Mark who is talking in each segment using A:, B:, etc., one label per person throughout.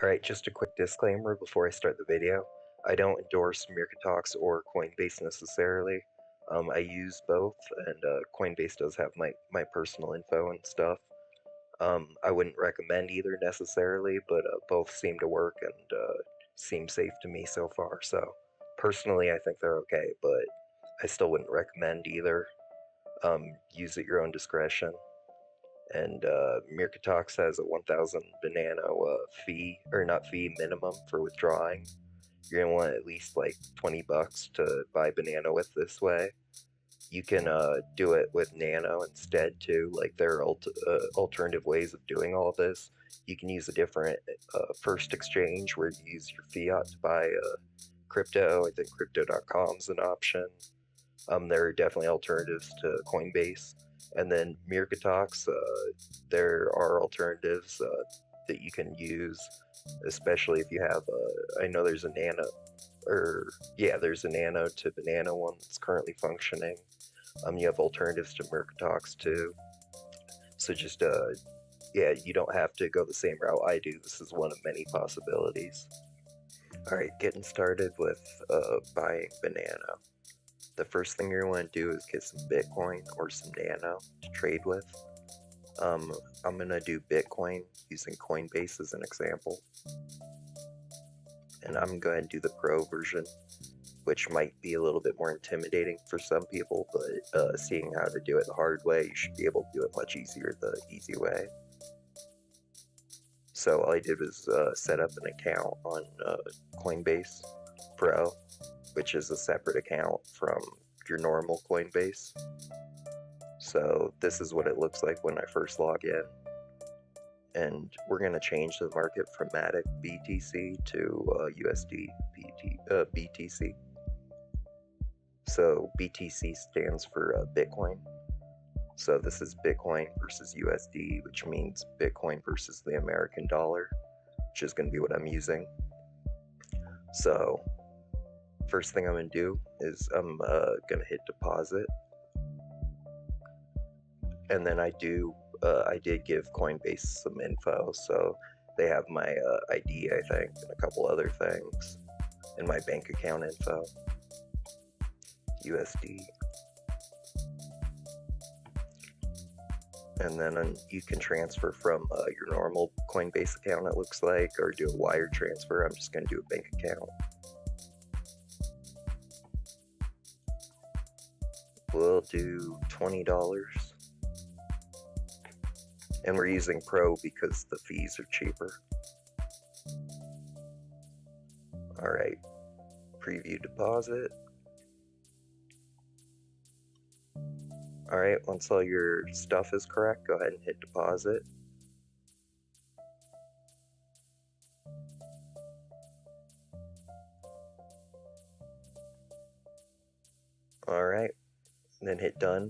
A: Alright, just a quick disclaimer before I start the video. I don't endorse Mercatox or Coinbase necessarily. I use both, and Coinbase does have my personal info and stuff. I wouldn't recommend either necessarily, but both seem to work and seem safe to me so far. So personally, I think they're okay, but I still wouldn't recommend either. Use at your own discretion. And Mercatox has a 1,000 Banano fee, or not fee, minimum for withdrawing. You're gonna want at least like $20 to buy Banano with this way. You can do it with Nano instead too. Like there are alternative ways of doing all this. You can use a different first exchange where you use your fiat to buy crypto. I think crypto.com is an option. There are definitely alternatives to Coinbase. And then Mercatox, there are alternatives that you can use, especially if you have I know there's a Nano, there's a Nano to Banana one that's currently functioning. You have alternatives to Mercatox too. So just, you don't have to go the same route I do. This is one of many possibilities. Alright, getting started with buying Banano. The first thing you're going to want to do is get some Bitcoin or some Nano to trade with. I'm going to do Bitcoin using Coinbase as an example. And I'm going to do the Pro version, which might be a little bit more intimidating for some people, but seeing how to do it the hard way, you should be able to do it much easier the easy way. So all I did was set up an account on Coinbase Pro, which is a separate account from your normal Coinbase. So this is what it looks like when I first log in. And we're going to change the market from Matic BTC to USD BTC. So BTC stands for Bitcoin. So this is Bitcoin versus USD, which means Bitcoin versus the American dollar, which is going to be what I'm using. So first thing I'm going to do is I'm going to hit deposit. And then I did give Coinbase some info, so they have my ID, I think, and a couple other things, and my bank account info, USD. And then you can transfer from your normal Coinbase account, it looks like, or do a wire transfer. I'm just going to do a bank account. We'll do $20. And we're using Pro because the fees are cheaper. Alright, preview deposit. Alright, once all your stuff is correct, go ahead and hit deposit. Alright, then hit done.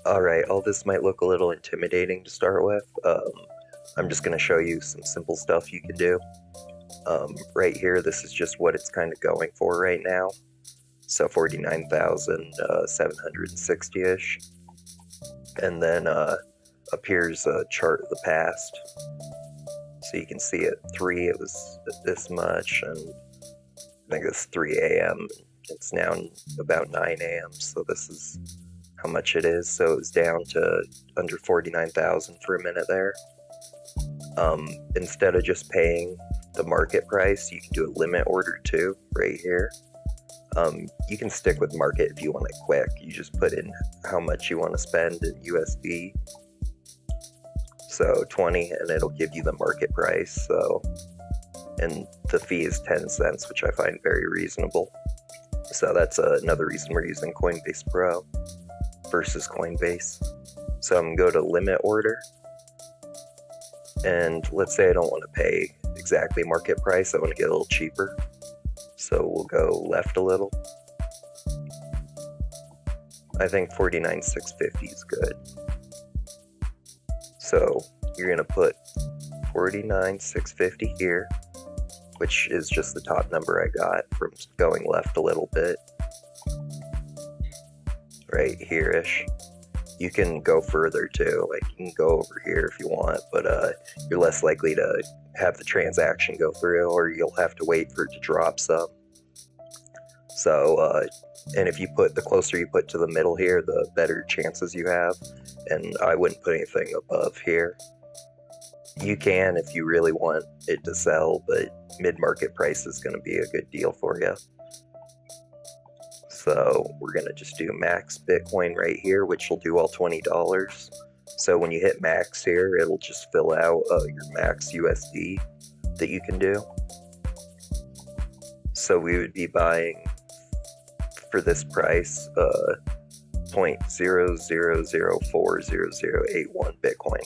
A: Alright, all this might look a little intimidating to start with. I'm just going to show you some simple stuff you can do. Right here, this is just what it's kind of going for right now. So 49,760-ish. And then up here's a chart of the past. So you can see at 3 it was this much, and I think it's 3 a.m. It's now about 9 a.m. So this is how much it is. So it was down to under 49,000 for a minute there. Instead of just paying the market price, you can do a limit order too, right here. You can stick with market if you want it quick. You just put in how much you want to spend in USD. So 20, and it'll give you the market price. So, and the fee is 10 cents, which I find very reasonable. So that's another reason we're using Coinbase Pro versus Coinbase. So I'm going to go to limit order. And let's say I don't want to pay exactly market price. I want to get a little cheaper. So we'll go left a little. I think 49,650 is good. So you're going to put 49,650 here, which is just the top number I got from going left a little bit. Right here-ish. You can go further too, like you can go over here if you want, but you're less likely to have the transaction go through, or you'll have to wait for it to drop some. So, and if you put, the closer you put to the middle here, the better chances you have, and I wouldn't put anything above here. You can if you really want it to sell, but mid-market price is going to be a good deal for you. So we're going to just do max Bitcoin right here, which will do all $20. So when you hit max here, it'll just fill out your max USD that you can do. So we would be buying for this price 0.00040081 Bitcoin.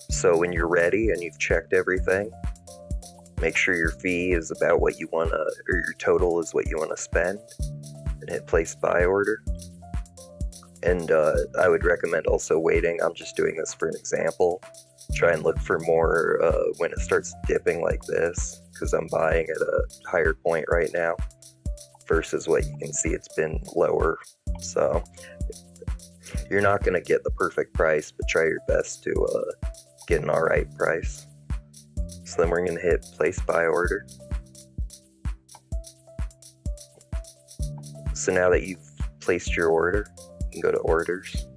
A: So when you're ready and you've checked everything, make sure your fee is about what you want to, or your total is what you want to spend, and hit place buy order. And I would recommend also waiting. I'm just doing this for an example. Try and look for more when it starts dipping like this, because I'm buying at a higher point right now versus what you can see it's been lower. So you're not going to get the perfect price, but try your best to get an alright price. So then we're going to hit place buy order. So now that you've placed your order, you can go to orders.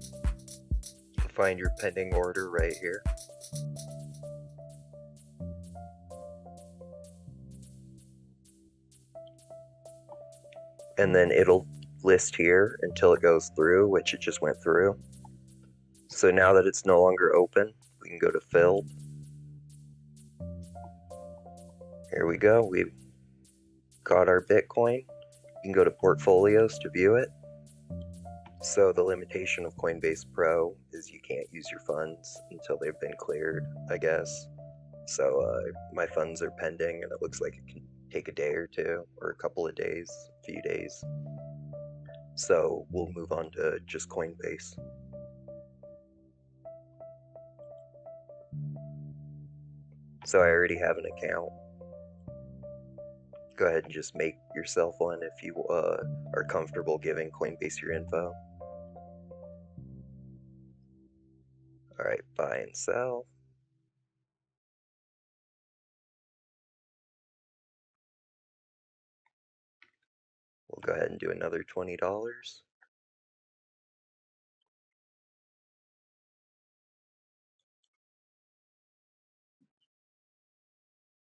A: Find your pending order right here. And then it'll list here until it goes through, which it just went through. So now that it's no longer open, we can go to filled. Here we go, we've got our Bitcoin. You can go to portfolios to view it. So the limitation of Coinbase Pro is you can't use your funds until they've been cleared, I guess. So my funds are pending, and it looks like it can take a day or two, or a couple of days, a few days. So we'll move on to just Coinbase. So I already have an account. Go ahead and just make yourself one if you are comfortable giving Coinbase your info. Alright, buy and sell. We'll go ahead and do another $20.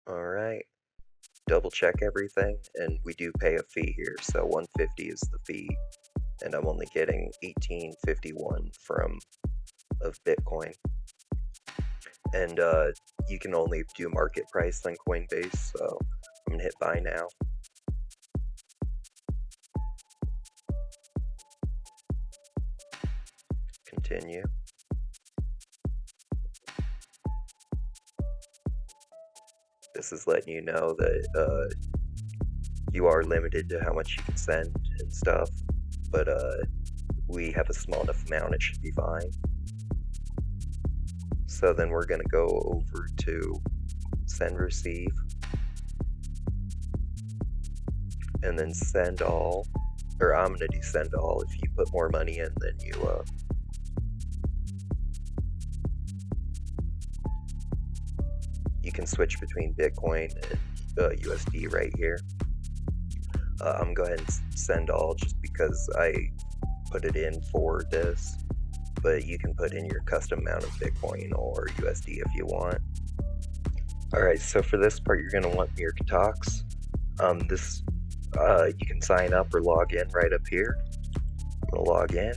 A: Alright, double check everything, and we do pay a fee here, so $150 is the fee, and I'm only getting $18.51 of Bitcoin. And you can only do market price on Coinbase, so I'm gonna hit buy now. Continue. This is letting you know that you are limited to how much you can send and stuff, but we have a small enough amount, it should be fine. So then we're going to go over to send receive, and then send all, or I'm going to do send all. If you put more money in, then you can switch between Bitcoin and USD right here. I'm going to go ahead and send all just because I put it in for this, but you can put in your custom amount of Bitcoin or USD if you want. Alright, so for this part you're going to want Mercatox. You can sign up or log in right up here. I'm going to log in.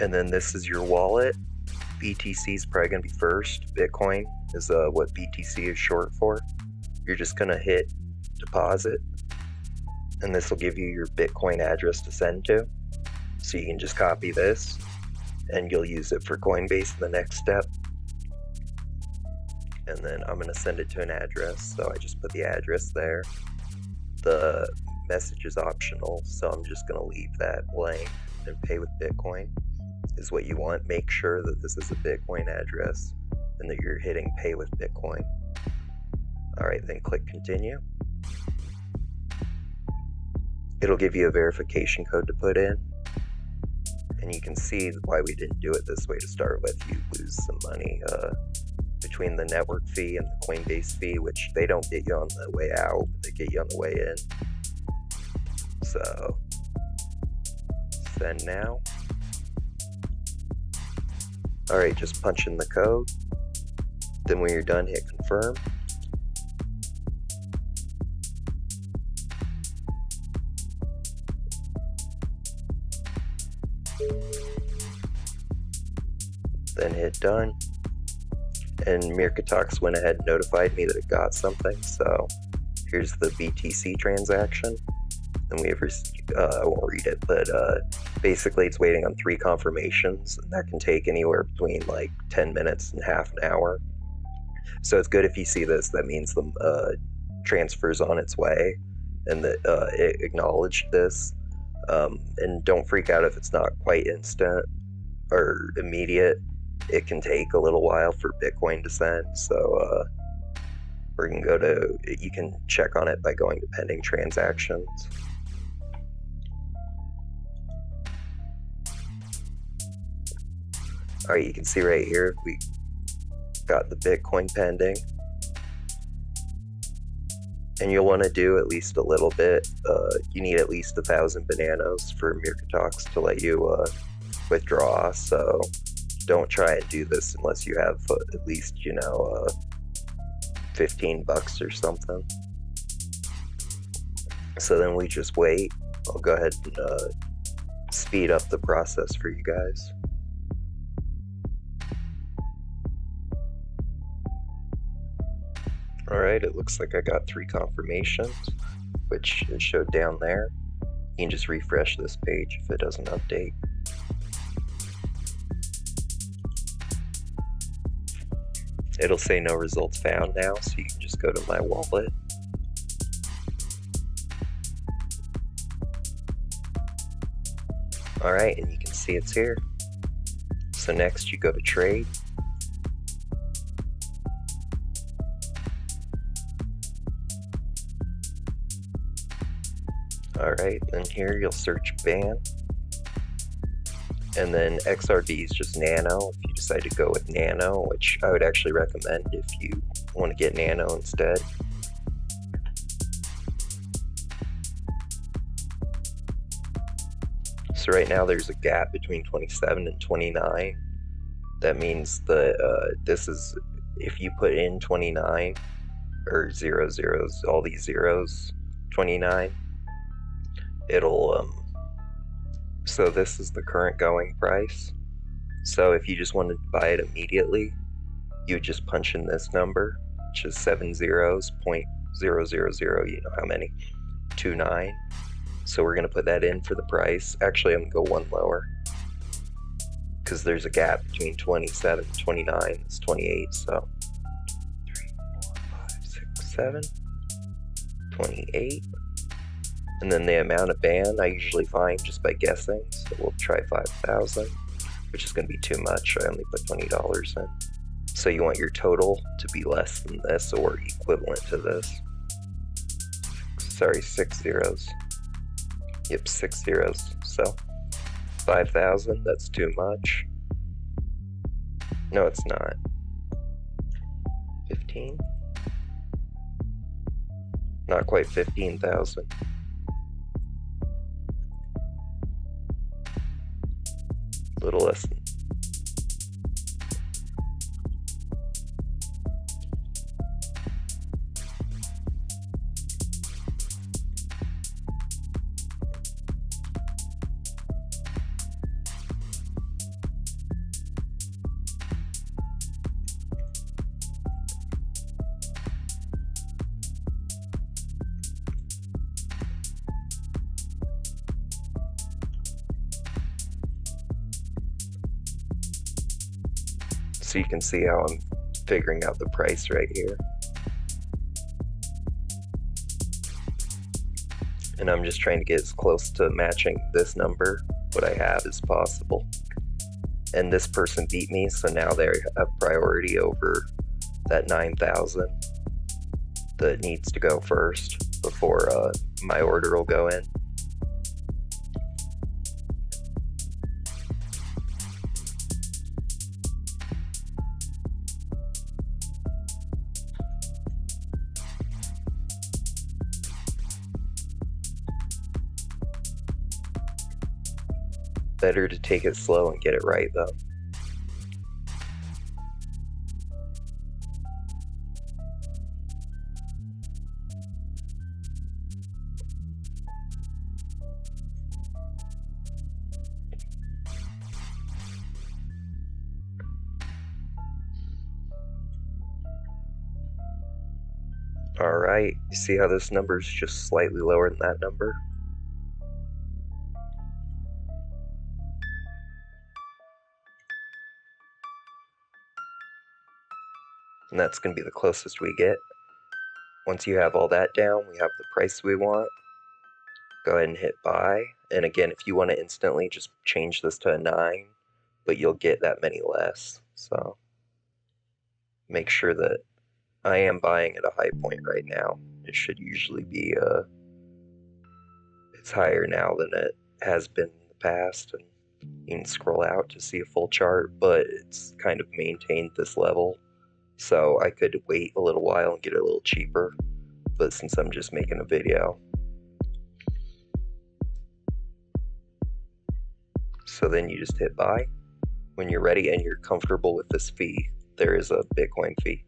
A: And then this is your wallet. BTC is probably going to be first. Bitcoin is what BTC is short for. You're just going to hit deposit, and this will give you your Bitcoin address to send to. So you can just copy this, and you'll use it for Coinbase in the next step. And then I'm going to send it to an address, so I just put the address there. The message is optional, so I'm just going to leave that blank, and pay with Bitcoin is what you want. Make sure that this is a Bitcoin address and that you're hitting pay with Bitcoin. Alright, then click continue. It'll give you a verification code to put in, and you can see why we didn't do it this way to start with. You lose some money between the network fee and the Coinbase fee, which they don't get you on the way out, but they get you on the way in. So send now. Alright, just punch in the code. Then when you're done, hit confirm. Then hit done. And Mercatox went ahead and notified me that it got something. So here's the BTC transaction. And we have, I won't read it, but basically it's waiting on 3 confirmations, and that can take anywhere between like 10 minutes and half an hour. So it's good if you see this. That means the transfer's on its way, and that it acknowledged this. And don't freak out if it's not quite instant or immediate. It can take a little while for Bitcoin to send. So you can check on it by going to pending transactions. Alright, you can see right here we got the Bitcoin pending. And you'll want to do at least a little bit. You need at least 1,000 bananos for Mercatox to let you withdraw. So don't try and do this unless you have at least, $15 or something. So then we just wait. I'll go ahead and speed up the process for you guys. Alright, it looks like I got 3 confirmations, which is showed down there. You can just refresh this page if it doesn't update. It'll say no results found now, so you can just go to my wallet. Alright, and you can see it's here. So next you go to trade. Alright, then here you'll search ban. And then XRD is just Nano if you decide to go with Nano, which I would actually recommend if you want to get Nano instead. So right now there's a gap between 27 and 29. That means that this is, if you put in 29, or 0 zeros, all these zeros, 29, it'll, so this is the current going price. So if you just wanted to buy it immediately, you would just punch in this number, which is 7 zeros, 0.000, you know how many, 29. So we're gonna put that in for the price. Actually, I'm gonna go one lower, because there's a gap between 27 and 29, it's 28, so 3, 4, 5, 6, 7, 28. And then the amount of ban I usually find just by guessing, so we'll try 5,000, which is going to be too much. I only put $20 in. So you want your total to be less than this or equivalent to this. Sorry, 6 zeros. Yep, 6 zeros. So 5,000, that's too much. No, it's not. 15? Not quite 15,000. Little less than. So you can see how I'm figuring out the price right here. And I'm just trying to get as close to matching this number, what I have, as possible. And this person beat me, so now they have priority over that 9,000. that needs to go first before my order will go in. Better to take it slow and get it right though. Alright, you see how this number is just slightly lower than that number? And that's going to be the closest we get. Once you have all that down, we have the price we want. Go ahead and hit buy. And again, if you want to instantly, just change this to a 9, but you'll get that many less. So make sure that I am buying at a high point right now. It should usually be it's higher now than it has been in the past, and you can scroll out to see a full chart, but it's kind of maintained this level. So I could wait a little while and get it a little cheaper, but since I'm just making a video. So then you just hit buy. When you're ready and you're comfortable with this fee, there is a Bitcoin fee.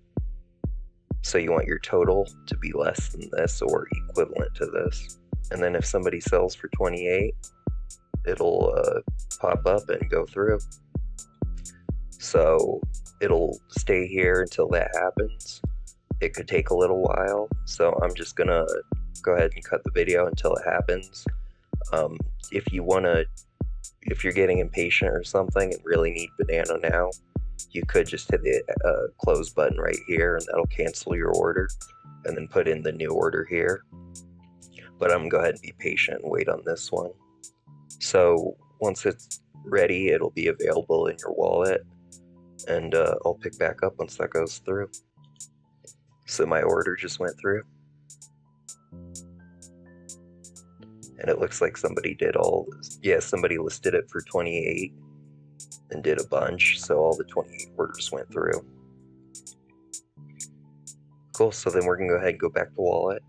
A: So you want your total to be less than this or equivalent to this. And then if somebody sells for 28, it'll pop up and go through. So it'll stay here until that happens. It could take a little while, so I'm just gonna go ahead and cut the video until it happens. If you're getting impatient or something and really need Banano now, you could just hit the close button right here, and that'll cancel your order, and then put in the new order here. But I'm gonna go ahead and be patient and wait on this one. So once it's ready, it'll be available in your wallet, and I'll pick back up once that goes through. So my order just went through, and it looks like somebody did somebody listed it for 28 and did a bunch, so all the 28 orders went through. Cool, so then we're gonna go ahead and go back to wallet.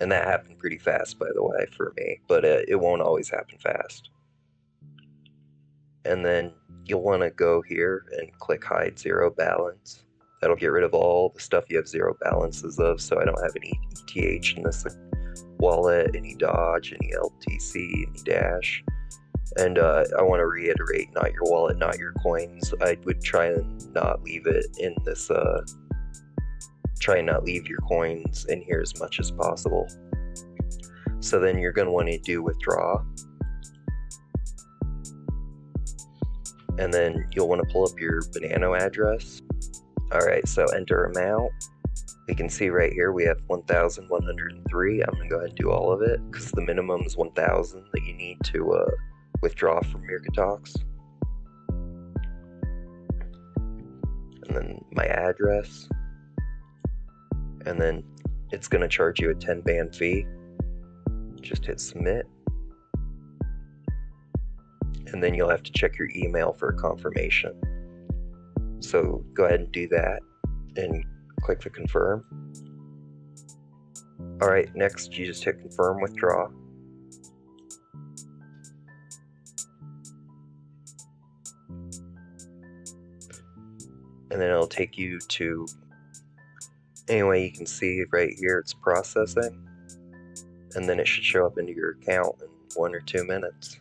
A: And that happened pretty fast, by the way, for me, but it won't always happen fast. And then you'll want to go here and click hide zero balance. That'll get rid of all the stuff you have zero balances of, so I don't have any ETH in this wallet, any Dodge, any LTC, any Dash. And I want to reiterate, not your wallet, not your coins. I would try and not leave it in this, try and not leave your coins in here as much as possible. So then you're going to want to do withdraw. And then you'll want to pull up your Banano address. Alright, so enter amount. We can see right here we have 1,103. I'm going to go ahead and do all of it because the minimum is 1,000 that you need to withdraw from Mercatox. And then my address. And then it's going to charge you a 10 BAN fee. Just hit submit. And then you'll have to check your email for confirmation. So go ahead and do that and click the confirm. Alright, next you just hit confirm withdraw. And then it'll take you to, anyway, you can see right here it's processing. And then it should show up into your account in 1 or 2 minutes.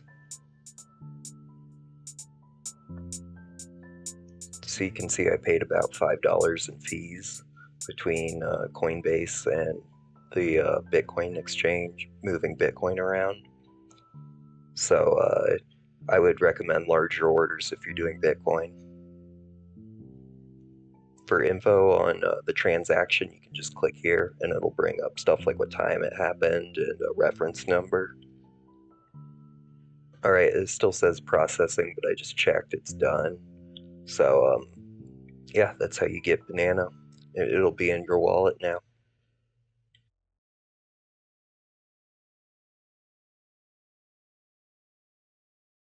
A: So you can see I paid about $5 in fees between Coinbase and the Bitcoin exchange, moving Bitcoin around. So I would recommend larger orders if you're doing Bitcoin. For info on the transaction, you can just click here and it'll bring up stuff like what time it happened and a reference number. Alright, it still says processing, but I just checked, it's done. So yeah, that's how you get Banano. It'll be in your wallet now.